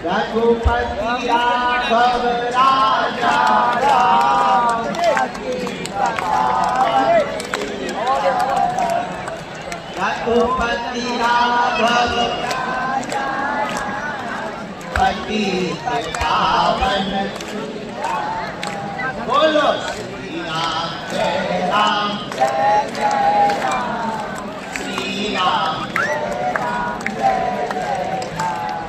रघुपति राघव राजा राम रघुपति राघव पतित पावन बोलो श्री राम जय राम श्री राम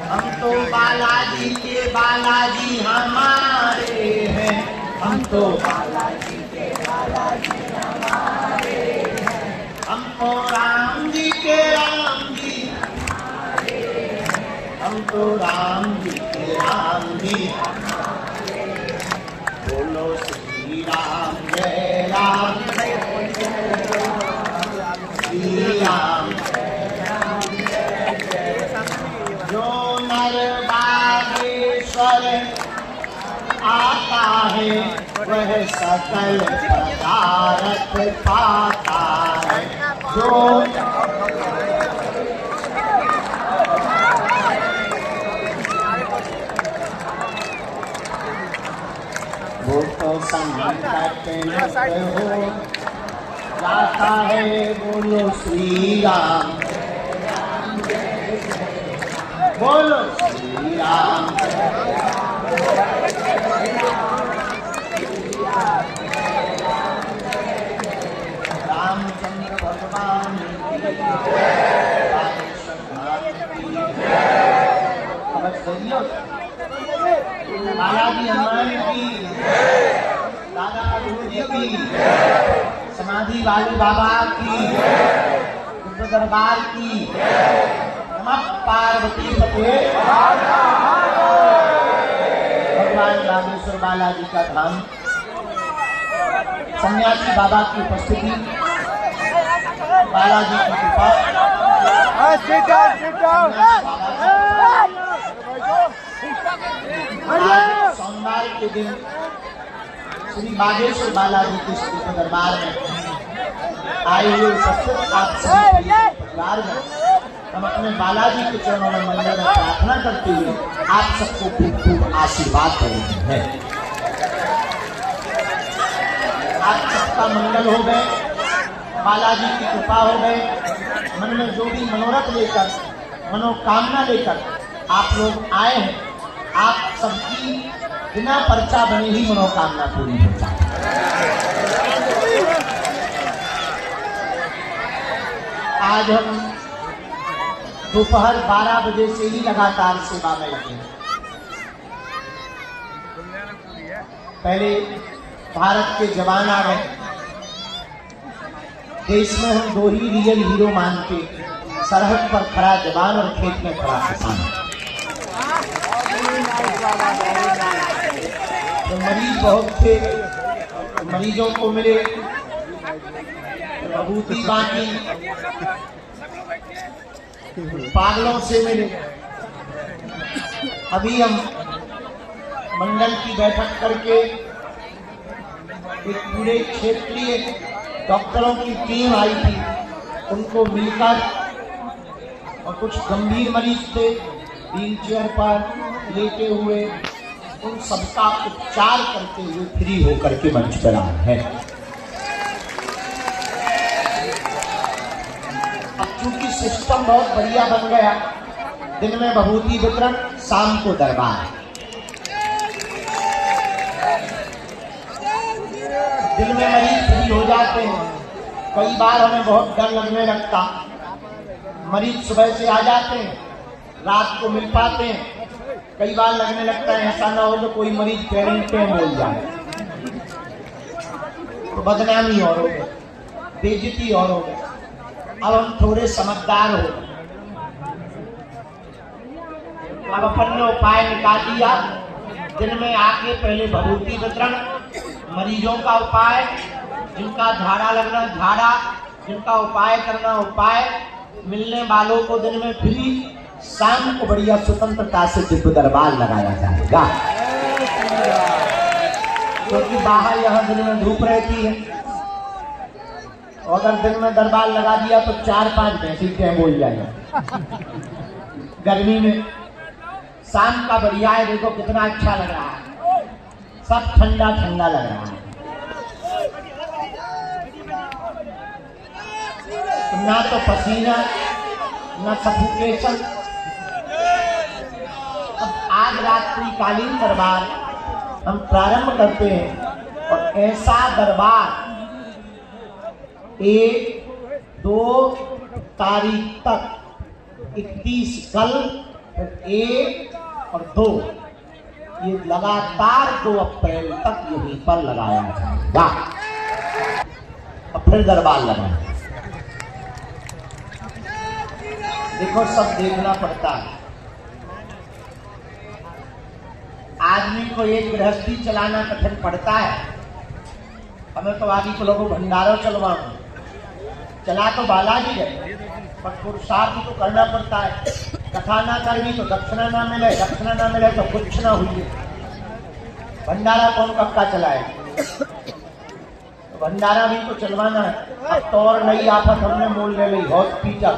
हम तो बालाजी के बालाजी हमारे हैं हम तो बालाजी के बालाजी हमारे हैं हम तो राम जी के राम जी हमारे हम तो राम जी के राम जी हमारे बोलो श्री राम जय राम श्री राम जो नर बागेश्वर आता है वह सकल पदार्थ पाता है जो वो तो संकट मुक्त हो जाता है बोलो श्री राम बोलो श्री राम रामचंद्र भगवान बालाजी हनुमान की दादा गुरु जी की समाधि वाले बाबा की गुरु दरबार की पार्वती पते भगवान रामेश्वर बालाजी का धाम सन्यासी बाबा की उपस्थिति बालाजी की कृपा सोमवार के दिन श्री बागेश्वर बालाजी के श्री दरबार में आए हुए उपस्थित आप सभी परिवार में हम अपने बालाजी के चरणों में मंदिर में प्रार्थना करते हुए आप सबको खूब खूब आशीर्वाद दे रहे हैं। आप सबका मंगल हो गए, बालाजी की कृपा हो गए। मन में जो भी मनोरथ लेकर मनोकामना लेकर आप लोग आए हैं, आप सबकी बिना पर्चा बने ही मनोकामना पूरी हो जाए। आज हम दोपहर 12 बजे से ही लगातार सेवा में लगे। पहले भारत के जवान आ गए, देश में हम दो ही रियल हीरो मानते, सरहद पर खड़ा जवान और खेत में खड़ा किसान। तो मरीज बहुत थे, मरीजों को मिले, विभूति बांटी, पागलों से मिले। अभी हम मंडल की बैठक करके एक पूरे क्षेत्रीय डॉक्टरों की टीम आई थी, उनको मिलकर और कुछ गंभीर मरीज थे व्हील चेयर पर लेटे हुए, उन सबका उपचार करते हुए फ्री होकर के मंच पर आए हैं। चूंकि सिस्टम बहुत बढ़िया बन गया, दिन में विभूति वितरण, शाम को दरबार। दिन में मरीज फ्री हो जाते हैं। कई बार हमें बहुत डर लगने लगता, मरीज सुबह से आ जाते हैं, रात को मिल पाते हैं। कई बार लगने लगता है ऐसा ना हो तो कोई मरीज पेरेंट पे बोल जाए, तो बदनामी और हो गई, बेइज्जती और हो गई। अब हम थोड़े समझदार हो, अब अपन ने उपाय निकाल दिया। दिन में आके पहले विभूति वितरण, मरीजों का उपाय, जिनका झाड़ा लगना झाड़ा, जिनका उपाय करना उपाय, मिलने वालों को दिन में फ्री, शाम को बढ़िया स्वतंत्रता से दिव्य दरबार लगाया जाएगा। क्योंकि बाहर यहाँ दिन में धूप रहती है, अगर दिन में दरबार लगा दिया तो 4-5 भैंसी क्या बोल जाएगा गर्मी में। शाम का बढ़िया है, देखो कितना अच्छा लग रहा है, सब ठंडा ठंडा लग रहा है, ना तो पसीना ना सफोकेशन। अब आज रात्रिकालीन दरबार हम प्रारंभ करते हैं और ऐसा दरबार 1-2 तारीख तक, 31 कल, 1 और 2, ये लगातार 2 अप्रैल तक यहीं पर लगाया जाएगा और फिर दरबार लगाएंगे। देखो सब देखना पड़ता है, आदमी को एक गृहस्थी चलाना कठिन पड़ता है। हमें तो आदि को लोगों भंडारों चलवाऊं, चला तो बालाजी है, पर पुरुषार्थ तो करना पड़ता है। कथा ना करनी तो दक्षिणा ना मिले, दक्षिणा ना मिले तो कुछ ना हुई। भंडारा कौन कक्का चलाए, तो भंडारा भी तो चलवाना है। अब तो और नई आफत हमने मोल ले ली, हॉस्पिटल।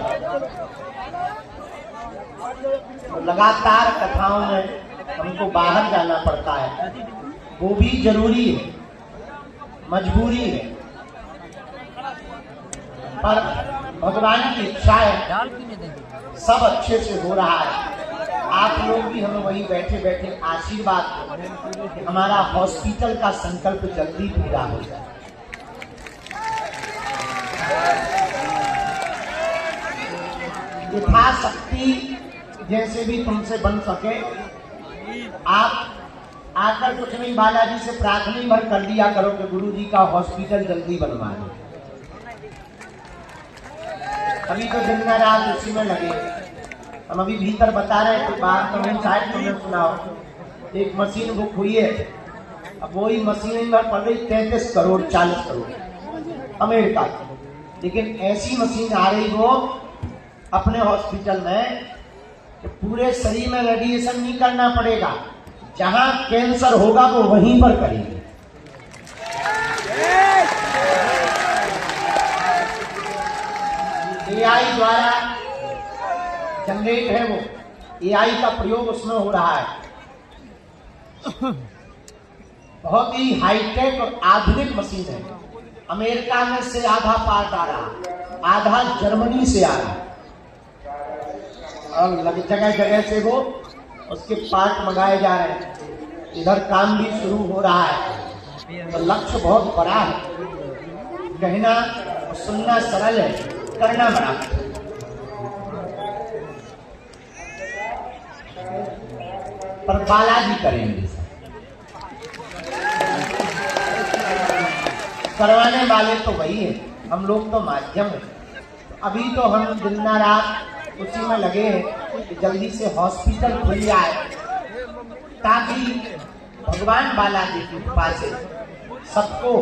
तो लगातार कथाओं में हमको बाहर जाना पड़ता है, वो भी जरूरी है, मजबूरी है, पर भगवान की इच्छा है, सब अच्छे से हो रहा है। आप लोग भी हमें वही बैठे बैठे आशीर्वाद दो कि हमारा हॉस्पिटल का संकल्प जल्दी पूरा हो जाए। यथाशक्ति जैसे भी तुमसे बन सके, आप आकर कुछ नहीं बालाजी से प्रार्थना भर कर दिया करो कि गुरुजी का हॉस्पिटल जल्दी बनवा दो। अभी तो दिन में रात उसी में लगे। हम अभी भीतर बता रहे थे, बाहर तो नहीं, शायद तुमने सुनाओ, एक मशीन बुक हुई है, अब वही मशीन में पड़ रही 33 करोड़ 40 करोड़ अमेरिका की। लेकिन ऐसी मशीन आ रही हो अपने हॉस्पिटल में कि पूरे शरीर में रेडिएशन नहीं करना पड़ेगा, जहां कैंसर होगा वो वहीं पर करेंगे। एआई द्वारा जनरेट है, वो एआई का प्रयोग उसमें हो रहा है। बहुत ही हाईटेक और आधुनिक मशीन है। अमेरिका में से आधा पार्ट आ रहा, आधा जर्मनी से आ रहा, और जगह जगह से वो उसके पार्ट मंगाए जा रहे हैं। इधर काम भी शुरू हो रहा है। तो लक्ष्य बहुत बड़ा है, कहना और सुनना सरल है, करना बड़ा। पर बालाजी करेंगे, करवाने वाले तो वही है, हम लोग तो माध्यम है। अभी तो हम दिन रात उसी में लगे हैं कि जल्दी से हॉस्पिटल खुल जाए, ताकि भगवान बालाजी की कृपा से सबको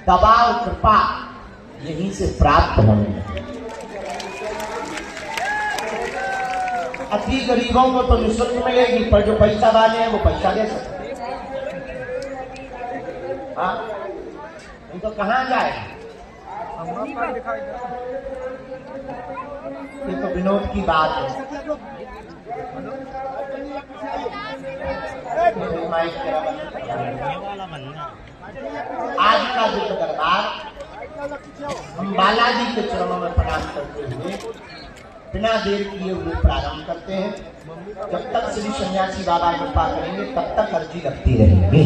दवा और कृपा यहीं से प्राप्त होने। अति गरीबों को तो निःशुल्क मिलेगी, पर जो पैसा वाले हैं वो पैसा दे सकते। हाँ, नहीं तो कहाँ जाए। ये तो विनोद की बात है। आज का जो दरबार हम बालाजी के चरणों में प्रणाम करते हुए बिना देर किए हुए प्रारंभ करते हैं। जब तक श्री सन्यासी बाबा कृपा करेंगे तब तक अर्जी लगती रहेगी।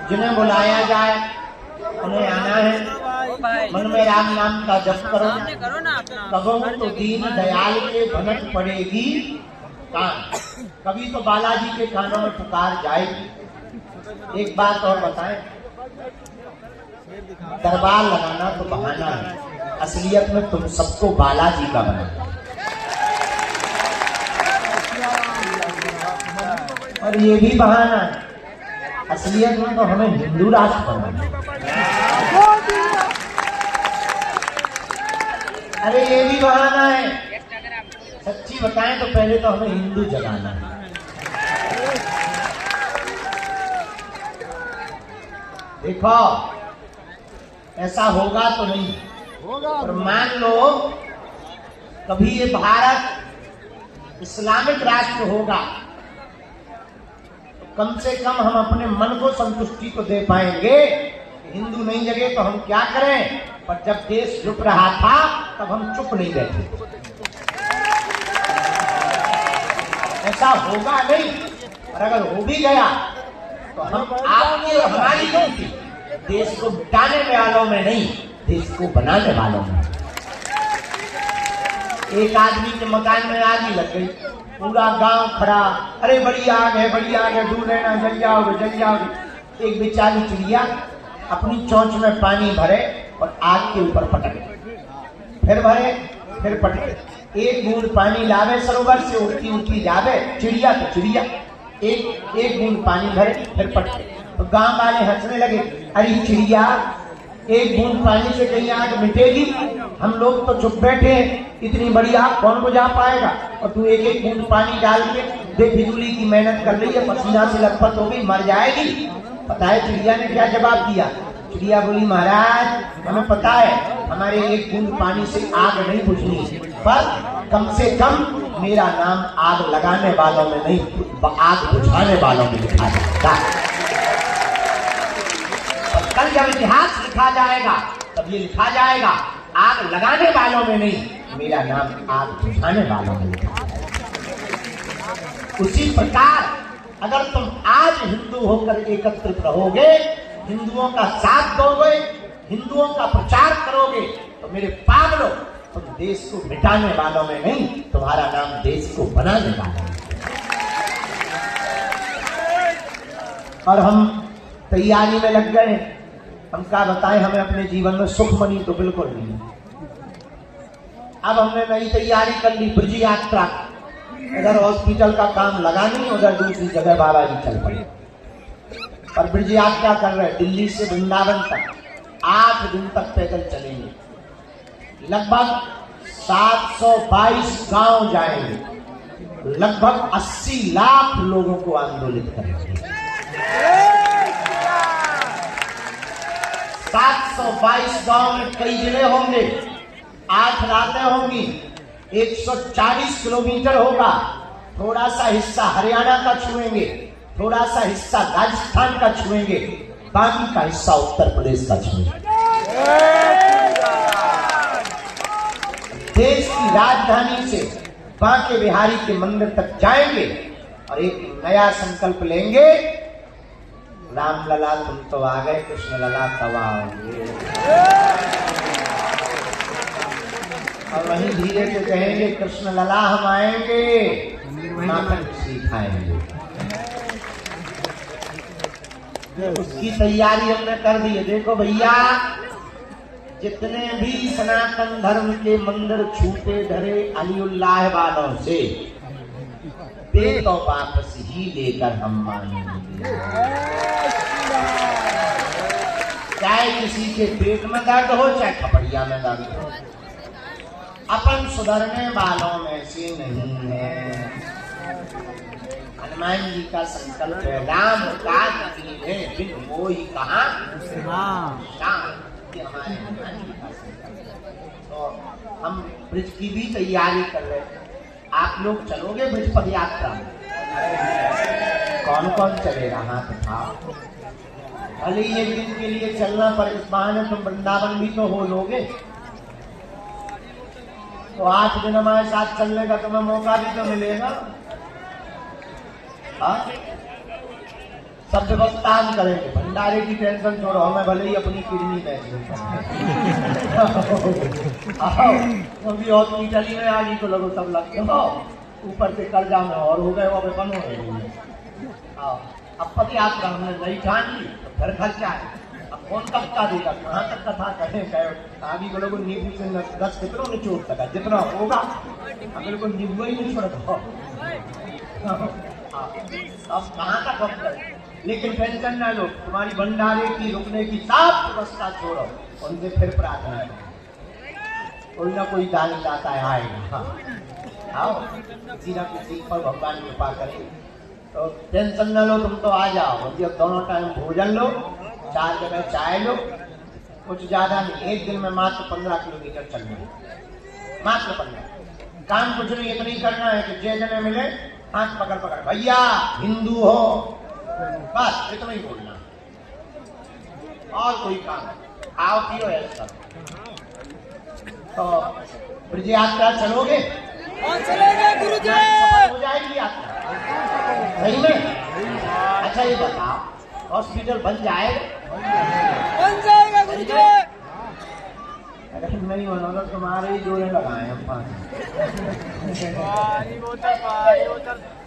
जिन्हें बुलाया जाए उन्हें आना है। मन में राम नाम का जप करो, कबहू तो दीन दयाल के भनक पड़ेगी कान। कभी तो बालाजी के कानों में पुकार जाएगी। एक बात और बताएं, दरबार लगाना तो बहाना है, असलियत में तुम सबको बालाजी का बनाना। और ये भी बहाना है, असलियत में तो हमें हिंदू राष्ट्र बनाना है। अरे ये भी बहाना है, सच्ची बताएं तो पहले तो हमें हिंदू जगाना है। देखो ऐसा होगा तो नहीं होगा, और मान लो कभी ये भारत इस्लामिक राष्ट्र होगा तो कम से कम हम अपने मन को संतुष्टि तो दे पाएंगे। हिंदू नहीं जगे तो हम क्या करें, पर जब देश झुक रहा था तब हम चुप नहीं बैठे। ऐसा होगा नहीं, और अगर हो भी गया तो हम आपकी और हमारी गलती, देश को मिटाने वालों में नहीं, देश को बनाने वालों में। एक आदमी के मकान में आग ही लग गई, पूरा गांव खड़ा, अरे बड़ी आग है दूर रहना, जल जाओगे। एक बेचारी चिड़िया अपनी चोंच में पानी भरे और आग के ऊपर पटके, फिर भरे फिर पटके, एक बूंद पानी लावे सरोवर से, उठती जावे चिड़िया तो चिड़िया, एक बूंद पानी भरे फिर पटके। तो गांव वाले हंसने लगे, अरे चिड़िया एक बूंद पानी से कहीं आग मिटेगी, हम लोग तो चुप बैठे हैं, इतनी बड़ी आग कौन बुझा पाएगा, और तू एक बूंद पानी डाल के बेफिजूली की मेहनत कर रही है, पसीना से लथपथ हो गई, मर जाएगी। पता है चिड़िया ने क्या जवाब दिया? चिड़िया बोली, महाराज हमें पता है हमारे एक बूंद पानी से आग नहीं बुझनी, पर कम से कम मेरा नाम आग लगाने वालों में नहीं, आग बुझाने वालों में लिखा जाएगा। कल जब इतिहास लिखा जाएगा तब ये लिखा जाएगा आग लगाने वालों में नहीं, मेरा नाम आग बुझाने वालों में लिखा जाएगा। उसी प्रकार अगर तुम आज हिंदू होकर एकत्रित रहोगे, हिंदुओं का साथ दोगे, हिंदुओं का प्रचार करोगे, तो मेरे पागलों तुम देश को मिटाने वालों में नहीं, तुम्हारा नाम देश को बनाने वाला है। और हम तैयारी में लग गए, हम क्या बताएं, हमें अपने जीवन में सुख मनी तो बिल्कुल नहीं। अब हमने नई तैयारी कर ली, ब्रज यात्रा, इधर हॉस्पिटल का काम लगा नहीं, उधर दूसरी जगह बाबा जी चल पड़े, और ब्रज यात्रा कर रहे, दिल्ली से वृंदावन तक 8 दिन तक पैदल चलेंगे, लगभग 722 गांव जाएंगे, लगभग 80 लाख लोगों को आंदोलित करेंगे। 722 गांव में कई जिले होंगे, 8 रातें होंगी, 140 किलोमीटर होगा। थोड़ा सा हिस्सा हरियाणा का छुएंगे, थोड़ा सा हिस्सा राजस्थान का छुएंगे, बाकी का हिस्सा उत्तर प्रदेश का छुएंगे। देश की राजधानी से बांके बिहारी के मंदिर तक जाएंगे और एक नया संकल्प लेंगे, राम लला तुम तो आ गए, कृष्ण लला कब आओगे। और वहीं धीरे से कहेंगे, कृष्ण लला हम आएंगे, माखन सिखाएंगे। उसकी तैयारी हमने कर दी है। देखो भैया, जितने भी सनातन धर्म के मंदिर छूटे धरे अलीउल्लाह वालों से, वे तो वापस ही लेकर हम मानेंगे। चाहे किसी के पेट में दर्द हो, चाहे खपड़िया में दर्द हो, अपन सुधरने वालों में से नहीं है। हनुमान जी का संकल्प है, राम काज कीन्हे बिन मोहि कहाँ श्याम, ये हमारे हनुमान जी का संकल्प है। तो हम ब्रज की भी तैयारी कर रहे हैं। आप लोग चलोगे ब्रज पद यात्रा में? कौन कौन चलेगा? हाथ उठाओ। भले ही एक दिन के लिए चलना, पर इस बहाने तुम वृंदावन भी तो हो लोगे। तो 8 दिन हमारे साथ चलने का तुम्हें मौका भी तो मिलेगा। सब व्यवस्था हम करेंगे, भंडारे की टेंशन छोड़ो, हमें भले ही अपनी किडनी में भी हॉस्पिटल में आगे तो लोगों सब लगते हो, ऊपर से कर्जा में और हो गए, वो बन हो गए। अब पद यात्रा हमने नहीं ठान ली तो फिर खर्चा है। अब कौन कब का देगा, कहाँ तक कथा कहें? आगे को लोगों नींबू से 10 कितनों ने चोट सका, जितना होगा बिल्कुल नींबू ही नहीं छोड़ दो। अब कहाँ तक वक्त है, लेकिन टेंशन ना लो, तुम्हारी भंडारे की रुकने की सब व्यवस्था छोड़ो, उनसे फिर प्रार्थना करो, कोई ना कोई दानी दाता आएगा। हाँ आओ, किसी ना किसी पर भगवान कृपा करे, तो टेंशन ना लो, तुम तो आ जाओ। अब दोनों टाइम भोजन लो, 4 जगह चाय लो, कुछ ज्यादा नहीं, एक दिन में मात्र 15 किलोमीटर चलना है, मात्र 15। काम कुछ नहीं, इतना ही करना है कि जे जने मिले हाथ पकड़ पकड़, भैया हिंदू हो, बस इतना ही बोलना, और कोई काम खाओ पियो है सब। तो ब्रज यात्रा चलोगे? चलेंगे गुरुजी। हो जाएगी यात्रा सही में? अच्छा ये बताओ, हॉस्पिटल बन जाएगा? बन जाएगा गुरुजी। अगर नहीं बना तो तुम्हारे ही जोड़े लगाए हम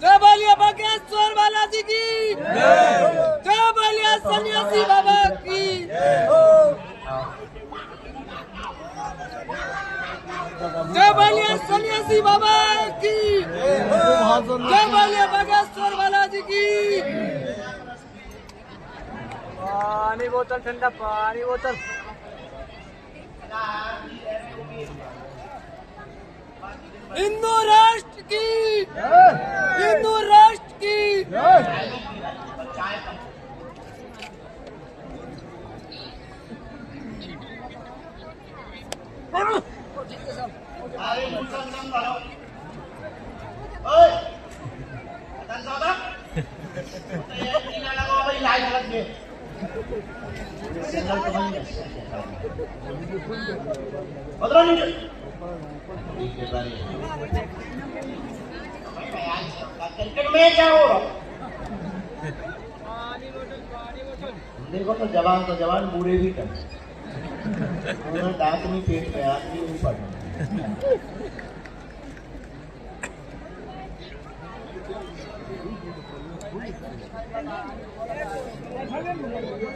जय बोलिए बागेश्वर बालाजी की, जय बोलिए सन्यासी बाबा की। जय बोलिए सन्यासी बाबा की, जय बोलिए बागेश्वर बालाजी की। पानी बोतल, ठंडा पानी बोतल। हिंदू राष्ट्र की, हिंदू राष्ट्र की। क्रिकेट में क्या हो रहा? देखो तो जवान बूढ़े भी कर, दांत नहीं पेट में, आदमी ऊपर।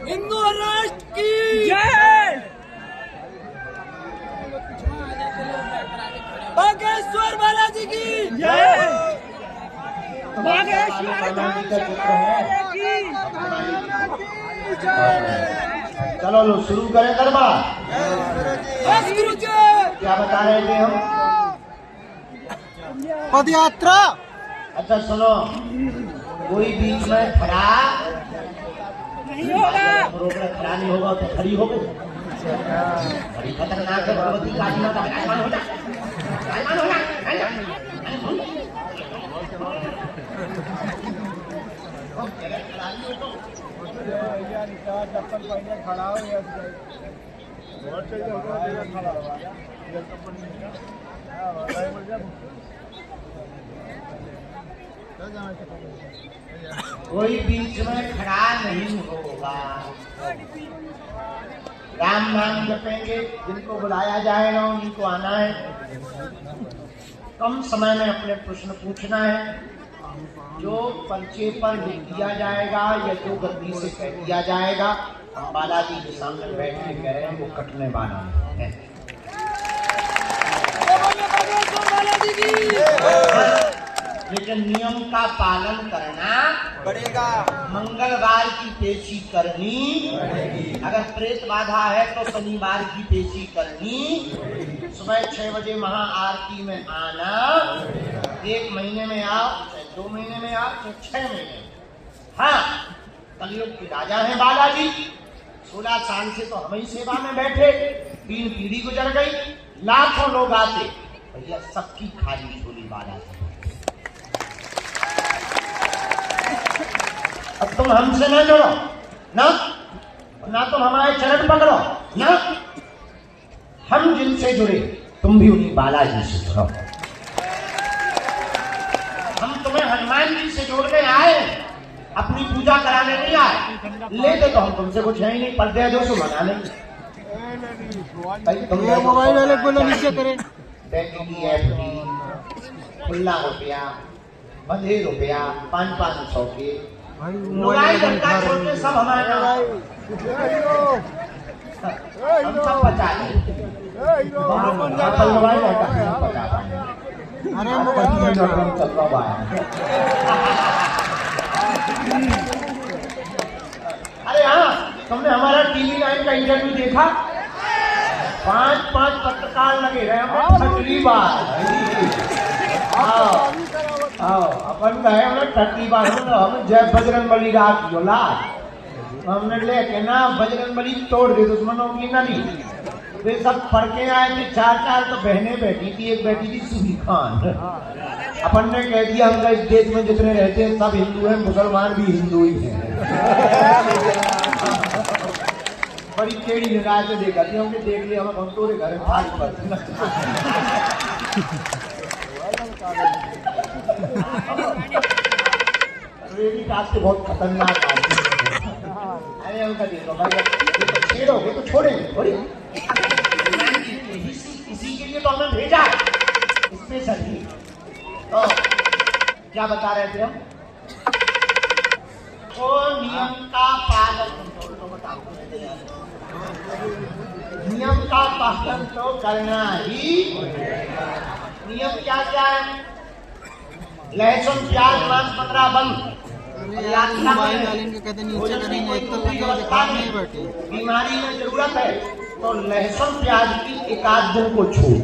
हिंदू राष्ट्र की जय। बागेश्वर बालाजी की जय। बागेश्वर चलो लो शुरू करें दरबार। क्या बता रहे थे हम? पद यात्रा। अच्छा सुनो, कोई बीच में खड़ा नहीं होगा, खड़ा नहीं होगा तो खड़ी हो गई, बड़ी खतरनाक है। भगवती काली माता विराजमान हो जा, विराजमान हो जा। चप्पल पहने खड़ा हो या कोई बीच में खड़ा नहीं होगा। राम नाम जपेंगे, जिनको बुलाया जाएगा उनको आना है, कम समय में अपने प्रश्न पूछना है। जो पर्चे पर लिख दिया जाएगा या जो गद्दी से कह दिया जाएगा, हम बालाजी के सामने बैठ के कह रहे हैं वो कटने वाला है। लेकिन नियम का पालन करना पड़ेगा। मंगलवार की पेशी करनी, अगर प्रेत बाधा है तो शनिवार की पेशी करनी, सुबह 6 बजे महाआरती में आना, 1 महीने में आओ, 2 महीने में आओ, 6 महीने। हाँ, कलयुग के राजा हैं बालाजी। 16 साल से तो हम ही सेवा में बैठे, 3 पीढ़ी गुजर गई, लाखों लोग आते, भैया सबकी खाली झोली बालाजी। अब तुम हमसे ना जुड़ो ना तुम हमारे चरण पकड़ो ना, हम जिनसे जुड़े तुम भी उन्हीं बालाजी से जुड़ो। हम तुम्हें हनुमान जी से जोड़ के आए, अपनी पूजा कराने नहीं आए। लेते तो हम तुमसे कुछ है ही नहीं, पर दे दो तो मना नहीं। तुम मोबाइल वाले बोलो नीचे करें। खुला रुपया, बंधे रुपया, 500 के मोबाइल घंटा छोड़ के सब हमारे नाम, हम सब बचा लें। मोबाइल घंटा बचा पाएंगे। अरे मोबाइल चल रहा है। का इंटरव्यू देखा, 5-5 पत्रकार लगे रहे हमें छठवीं बार। अपन कहे हमें छठवीं बार हम जय बजरंग बली रात जो लाल हमने लेके ना बजरंग बली तोड़ दी दुश्मनों की नली। वे सब फड़के आए थे 4-4 तो बहनें बैठी थी, एक बैठी थी सूही खान। अपन ने कह दिया हम इस देश में जितने रहते हैं सब हिंदू हैं, मुसलमान भी हिंदू ही हैं। बड़ी टेढ़ी निगाह से देखा थी हमने, देख लिया हम तोरे घर फाड़ पर। रास्ते बहुत खतरनाक आदमी। अरे उनका देखो भाई, छेड़ोगे तो छोड़ेंगे थोड़ी। इसी के लिए तो हमें भेजा स्पेशली। तो क्या बता रहे थे हम? तो नियम का पालन तो बताओ, नियम का पालन तो करना ही। नियम क्या क्या है? लहसुन प्याज मांस 15 बंद। बीमारी में जरूरत है तो लहसुन प्याज की 1-8 दिन को छूट,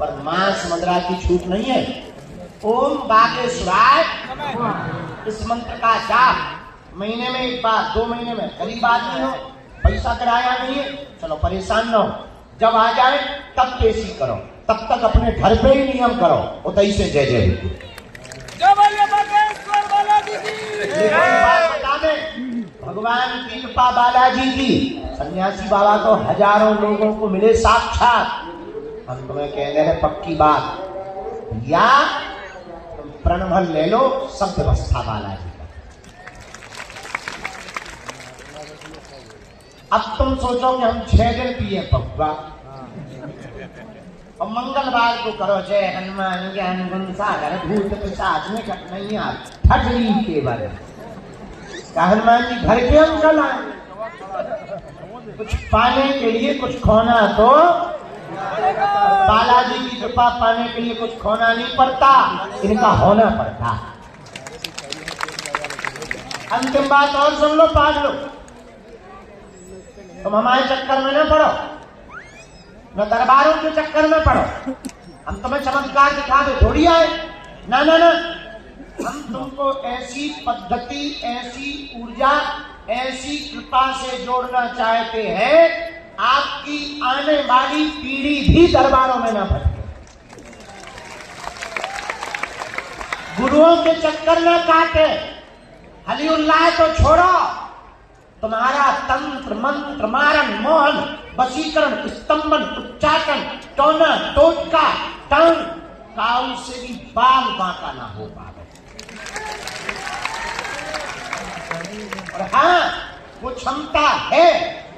पर मांस मदिरा की छूट नहीं है। ओम बागेश्वराय इस मंत्र का जाप महीने में 1 बार, 2 महीने में। गरीब आदमी हो, पैसा किराया नहीं है, चलो परेशान न हो, जब आ जाए तब पेशी करो, तब तक अपने घर पे ही नियम करो। उतई से जय जय। भगवान की कृपा बालाजी की। सन्यासी बाबा तो हजारों लोगों को मिले साक्षात। हम तुम्हें कह रहे हैं पक्की बात, या तुम प्रणभल ले लो, सब व्यवस्था बालाजी का। अब तुम सोचो कि हम 6 दिन पिए पक्का, और मंगलवार को करो जय हनुमान ज्ञान गुण सागर भूत पिशाच निकट नहीं आते, ठगली केवल। हनुमान जी घर के अंकल आए, कुछ पाने के लिए कुछ खोना तो बालाजी की कृपा पाने के लिए कुछ खोना नहीं पड़ता, इनका होना पड़ता। अंतिम बात और सुन लो, पाल लो, तुम हमारे चक्कर में न पड़ो, न दरबारों के चक्कर में पड़ो। हम तुम्हें चमत्कार दिखा दे थोड़ी आए, ना ना ना। हम तुमको ऐसी पद्धति, ऐसी ऊर्जा, ऐसी कृपा से जोड़ना चाहते हैं, आपकी आने वाली पीढ़ी भी दरबारों में न भटके, गुरुओं के चक्कर न काटे। हली उल्लाह तो छोड़ो, तुम्हारा तंत्र मंत्र मारण मोहन वशीकरण स्तंभन उच्चाटन टोना टोटका टंग काउ से भी बाल बांका ना हो पावे। और हाँ, वो क्षमता है,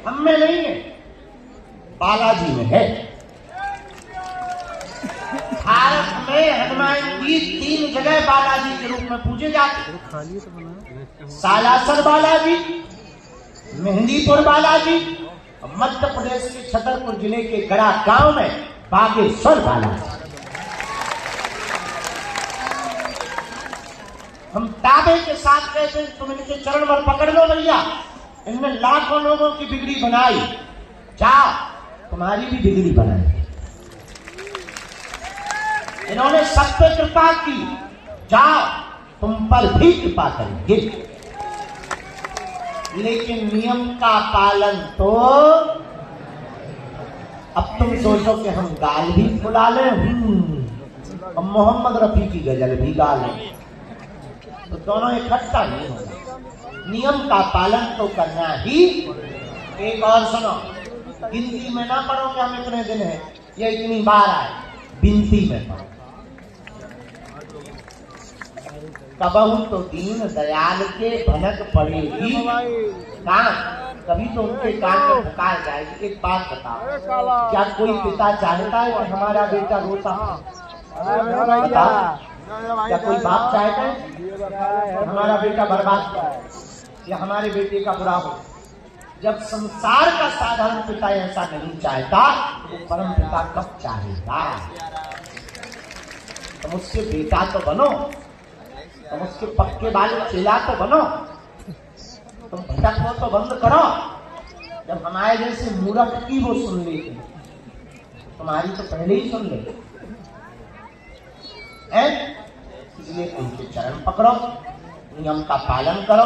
हम में नहीं है, बालाजी में है। भारत में हनुमान जी 3 जगह बालाजी के रूप में पूजे जाते हैं। सालासर बालाजी, मेहंदीपुर बालाजी, और मध्य प्रदेश के छतरपुर जिले के गड़ा गांव में बागेश्वर बालाजी। हम दावे के साथ कहते हैं तुम इनके चरण पर पकड़ लो भैया, इनने लाखों लोगों की बिगड़ी बनाई, जाओ तुम्हारी भी बिगड़ी बनाई। इन्होंने सब पे कृपा की, जाओ तुम पर भी कृपा करेंगे। लेकिन नियम का पालन तो, अब तुम सोचो कि हम गाल भी फुला लें, और मोहम्मद रफी की गजल भी गा लें, तो दोनों इकट्ठा नहीं होगा। नियम का पालन तो करना ही। एक और सुनो, गिनती में ना पढ़ो कि हम इतने दिन हैं, ये इतनी बार आए, बिनती में पढ़ो। कबहू तो दीन दयाल के भनक पड़ेगी कान, कभी तो उनके कान में पुकार जाएगी। एक बात बताओ, क्या कोई पिता चाहता है कि हमारा बेटा रोता है? क्या कोई बाप चाहता है हमारा बेटा बर्बाद हो या हमारे बेटे का बुरा हो? जब संसार का साधारण पिता ऐसा नहीं चाहता, तो परम पिता कब चाहेगा? तुम उसके बेटा तो बनो, तुम उसके पक्के वाले चेला तो बनो, तुम भटकना तो बंद करो जब हमारे जैसे मूर्ख की वो सुन लेते, तुम्हारी तो पहले ही सुन ले। इसलिए उनके चरण पकड़ो, नियम का पालन करो।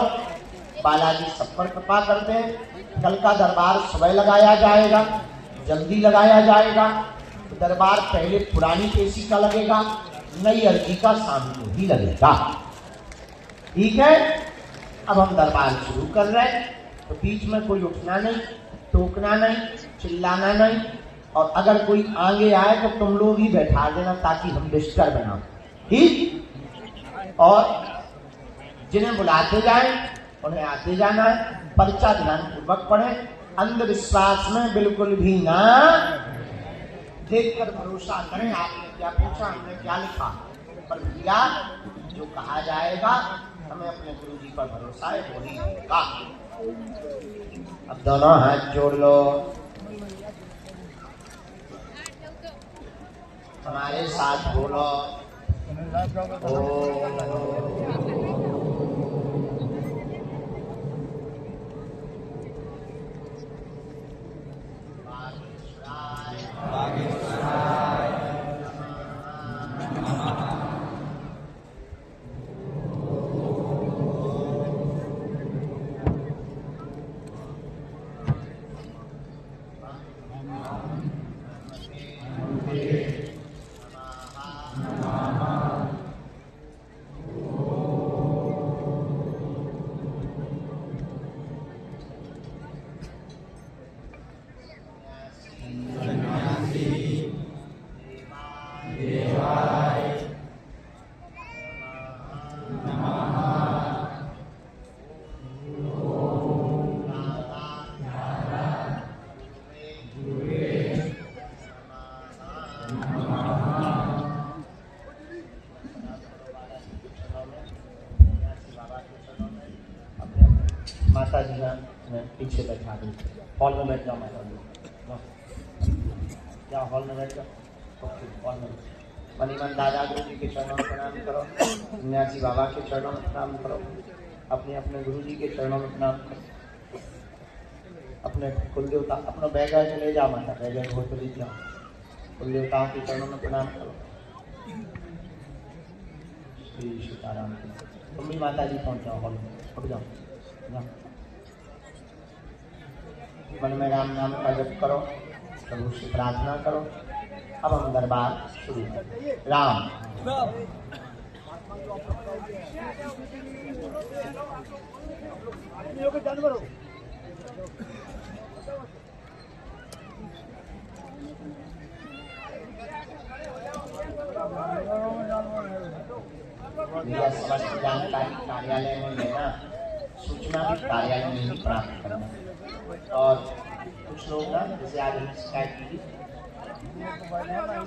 बालाजी सब पर कृपा करते हैं। कल का दरबार सुबह लगाया जाएगा, जल्दी लगाया जाएगा। तो दरबार पहले पुरानी पेशी का लगेगा, नई अर्जी का शाम को ही लगेगा। ठीक है, अब हम दरबार शुरू कर रहे हैं। तो बीच में कोई उठना नहीं, टोकना नहीं, चिल्लाना नहीं, और अगर कोई आगे आए तो तुम लोग ही बैठा देना ताकि हम डिस्टर्ब ना हो। ठीक, और जिन्हें बुलाते जाए उन्हें आते जाना है। पर्चा ध्यान पूर्वक पढ़े, अंधविश्वास में बिल्कुल भी ना देखकर भरोसा करें। आपने क्या पूछा, हमने क्या लिखा, पर भैया जो कहा जाएगा हमें अपने गुरु जी पर भरोसा है, वो ही होगा। अब दोनों हाथ जोड़ लो, हमारे साथ बोलो। माता जी का पीछे बैठा दूँ, हॉल में बैठ जाओ माता जी, जाओ हॉल में बैठ जाओ। हॉल में मनीमन दादा गुरु जी के चरणों में प्रणाम करो, सन्यासी बाबा के चरणों में प्रणाम करो, अपने अपने गुरु जी के चरणों में प्रणाम करो। अपने कुल देवता अपना बैग ले जाओ माता, बैग हो तो ले जाओ। कुल देवताओं के चरणों में प्रणाम करो। श्री सीताराम। तुम भी माता जी पहुँच जाओ, हॉल में उठ जाओ, मन में राम नाम का जप करो, प्रभु से प्रार्थना करो। अब हम दरबार शुरू करें। राम समस्त जानकारी कार्यालय में लेना, सूचना भी कार्यालय में ही प्राप्त करना। और कुछ लोग ना, जैसे आज हमने शिकायत की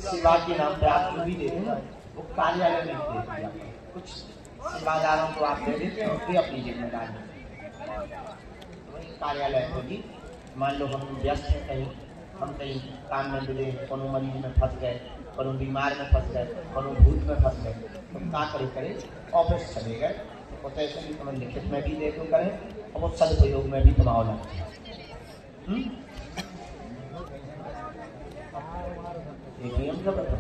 सेवा के नाम पे आप जो भी देते ना, वो कार्यालय में दे दिया। कुछ सेवादारों को आप दे देते हैं, वे अपनी जेब में डाल देते, वही कार्यालय को भी। मान लो हम व्यस्त हैं कहीं, हम कहीं काम में मिले, कोनो मरीज में फंस गए, कोनो बीमार में फंस गए, कोनो भूत में फंस गए, तो क्या करे, ऑफिस चले गए। तो ऐसे भी तुम्हें लिखित में भी देखो करें, और वो सदुपयोग में भी तुम्हारा लगता है। नियम का बता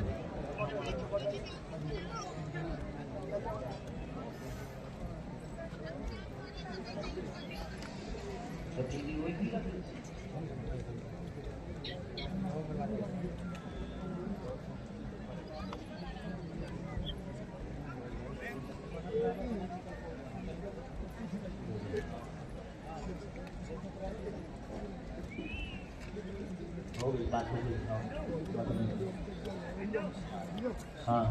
हाँ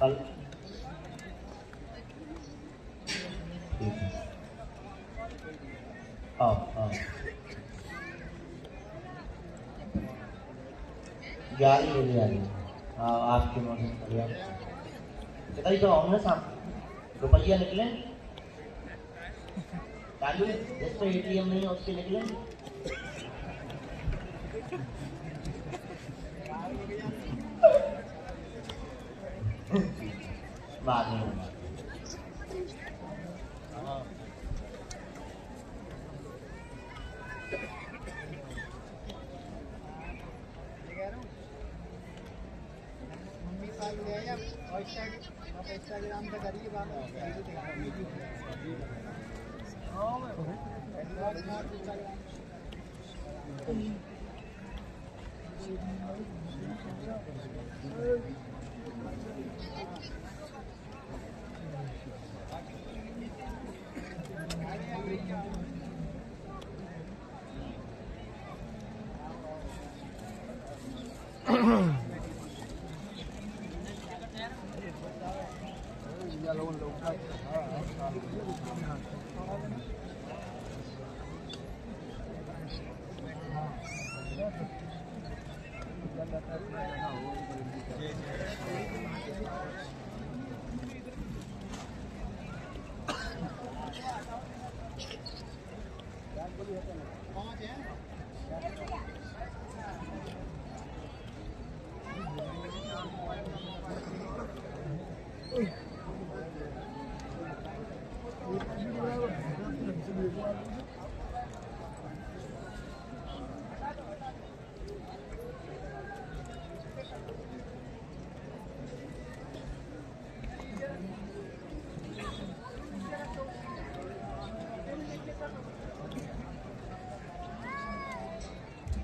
कल ठीक है। हाँ 11 बजे आ रही है। हाँ आपके मौसम बढ़िया बताइए। तो होंगे साहब रुपया निकले चालू, जिस पे ATM नहीं है उसके निकले। बाद में होगा। इंस्टाग्राम पे करिए बात।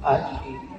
आज की